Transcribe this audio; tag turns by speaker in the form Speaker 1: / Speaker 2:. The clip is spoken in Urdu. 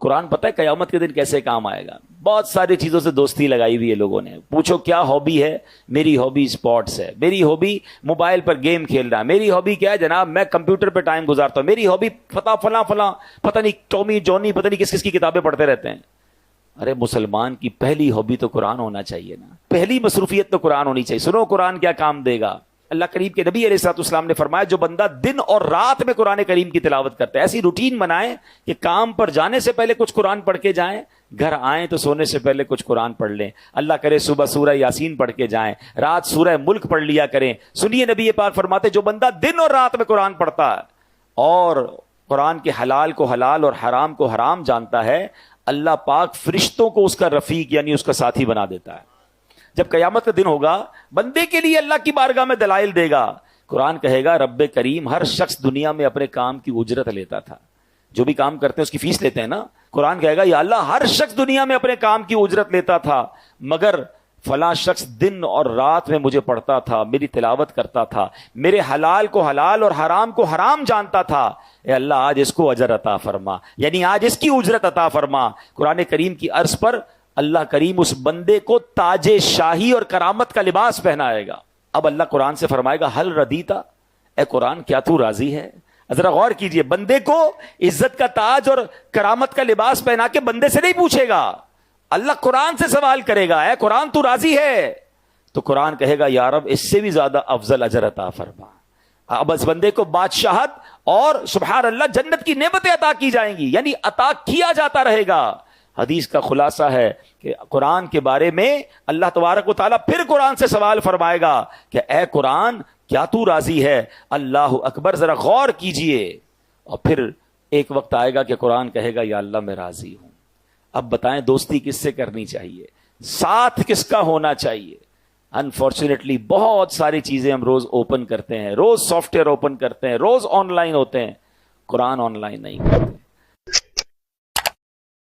Speaker 1: قرآن پتہ ہے قیامت کے دن کیسے کام آئے گا؟ بہت ساری چیزوں سے دوستی لگائی ہوئی ہے لوگوں نے. پوچھو کیا ہابی ہے؟ میری ہابی اسپورٹس ہے. میری ہابی موبائل پر گیم کھیلنا ہے. میری ہابی کیا ہے جناب؟ میں کمپیوٹر پہ ٹائم گزارتا ہوں. میری ہابی فلاں پتہ نہیں ٹومی جونی پتہ نہیں کس کس کی کتابیں پڑھتے رہتے ہیں. ارے مسلمان کی پہلی ہابی تو قرآن ہونا چاہیے نا, پہلی مصروفیت تو قرآن ہونی چاہیے. سنو قرآن کیا کام دے گا. اللہ کریم کے نبی علیہ الصلوۃ والسلام نے فرمایا جو بندہ دن اور رات میں قرآن کریم کی تلاوت کرتا ہے, ایسی روٹین بنائیں کہ کام پر جانے سے پہلے کچھ قرآن پڑھ کے جائیں, گھر آئیں تو سونے سے پہلے کچھ قرآن پڑھ لیں. اللہ کرے صبح سورہ یاسین پڑھ کے جائیں, رات سورہ ملک پڑھ لیا کریں. سنیے نبی پاک فرماتے جو بندہ دن اور رات میں قرآن پڑھتا ہے اور قرآن کے حلال کو حلال اور حرام کو حرام جانتا ہے, اللہ پاک فرشتوں کو اس کا رفیق یعنی اس کا ساتھی بنا دیتا ہے. جب قیامت کا دن ہوگا بندے کے لیے اللہ کی بارگاہ میں دلائل دے گا. قرآن کہے گا رب کریم ہر شخص دنیا میں اپنے کام کی اجرت لیتا تھا. جو بھی کام کرتے ہیں اس کی فیس لیتے ہیں نا. قرآن کہے گا یا اللہ ہر شخص دنیا میں اپنے کام کی اجرت لیتا تھا, مگر فلاں شخص دن اور رات میں مجھے پڑھتا تھا, میری تلاوت کرتا تھا, میرے حلال کو حلال اور حرام کو حرام جانتا تھا. اے اللہ آج اس کو اجر عطا فرما, یعنی آج اس کی اجرت عطا فرما. قرآن کریم کی عرض پر اللہ کریم اس بندے کو تاج شاہی اور کرامت کا لباس پہنائے گا. اب اللہ قرآن سے فرمائے گا حل ردیتا, اے قرآن کیا تو راضی ہے؟ ذرا غور کیجئے, بندے کو عزت کا تاج اور کرامت کا لباس پہنا کے بندے سے نہیں پوچھے گا, اللہ قرآن سے سوال کرے گا, اے قرآن تو راضی ہے؟ تو قرآن کہے گا یا رب اس سے بھی زیادہ افضل اجر عطا فرما. اب اس بندے کو بادشاہت اور سبحان اللہ جنت کی نعمتیں عطا کی جائیں گی, یعنی عطا کیا جاتا رہے گا. حدیث کا خلاصہ ہے کہ قرآن کے بارے میں اللہ تبارک و تعالیٰ پھر قرآن سے سوال فرمائے گا کہ اے قرآن کیا تو راضی ہے؟ اللہ اکبر, ذرا غور کیجئے. اور پھر ایک وقت آئے گا کہ قرآن کہے گا یا اللہ میں راضی ہوں. اب بتائیں دوستی کس سے کرنی چاہیے, ساتھ کس کا ہونا چاہیے؟ انفارچونیٹلی بہت ساری چیزیں ہم روز اوپن کرتے ہیں, روز سافٹ ویئر اوپن کرتے ہیں, روز آن لائن ہوتے ہیں, قرآن آن لائن نہیں کرتے.